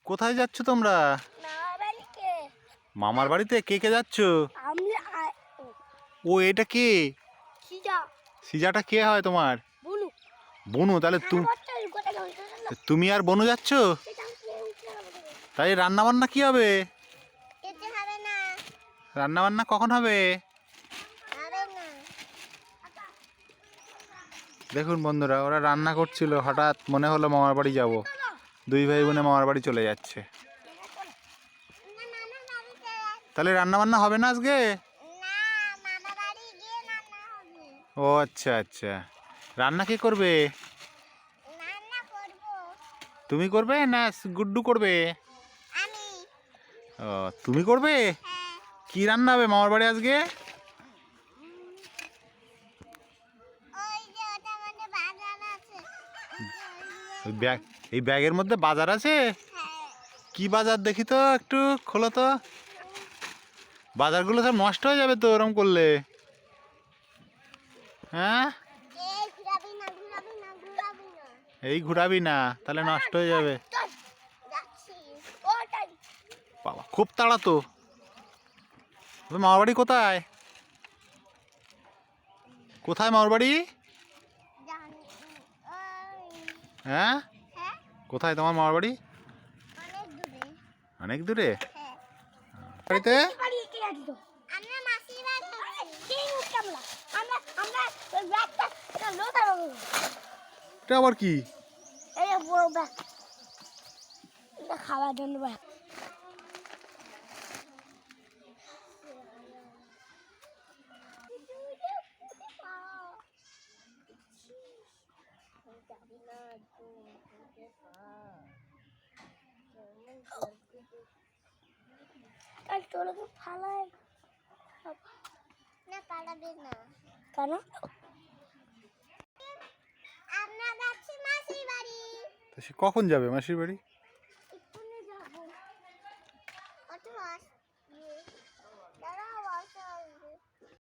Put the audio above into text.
কোথায় যাচ্ছ তোমরা? মামার বাড়িতে? কে কে যাচ্ছ? ও এটা কে? সিজাটা কে হয় তোমার? বনু? তাহলে তুমি আর বনু যাচ্ছ? তাই রান্না বান্না কি হবে? রান্না বান্না কখন হবে? দেখুন বন্ধুরা, ওরা রান্না করছিল, হঠাৎ মনে হলো মামার বাড়ি যাব। দুই ভাই বোনে মামার বাড়ি চলে যাচ্ছে। তাহলে রান্না বান্না হবে না আজকে? ও আচ্ছা আচ্ছা, রান্না কে করবে? তুমি করবে না গুড্ডু করবে? ও তুমি করবে? কি রান্না হবে মামার বাড়ি আজকে? এই ব্যাগের মধ্যে বাজার আছে? কি বাজার দেখি তো, একটু খোলো তো। বাজারগুলো সব নষ্ট হয়ে যাবে তো ওরম করলে। হ্যাঁ, এই ঘুরাবি না, তাহলে নষ্ট হয়ে যাবে। বাবা খুব তাড়া তো। মামার বাড়ি কোথায়? কোথায় মামার বাড়ি? হ্যাঁ, কোথায় তোমার মামার বাড়ি? অনেক দূরে। বাড়িতে এটা আবার কি? খাওয়ার জন্য ফালাই না, পালাবে না কেন? আমরা যাচ্ছি মাসির বাড়ি। তো সে কখন যাবে মাসির বাড়ি? এক্ষুনি যাব। অত দাঁড়াও,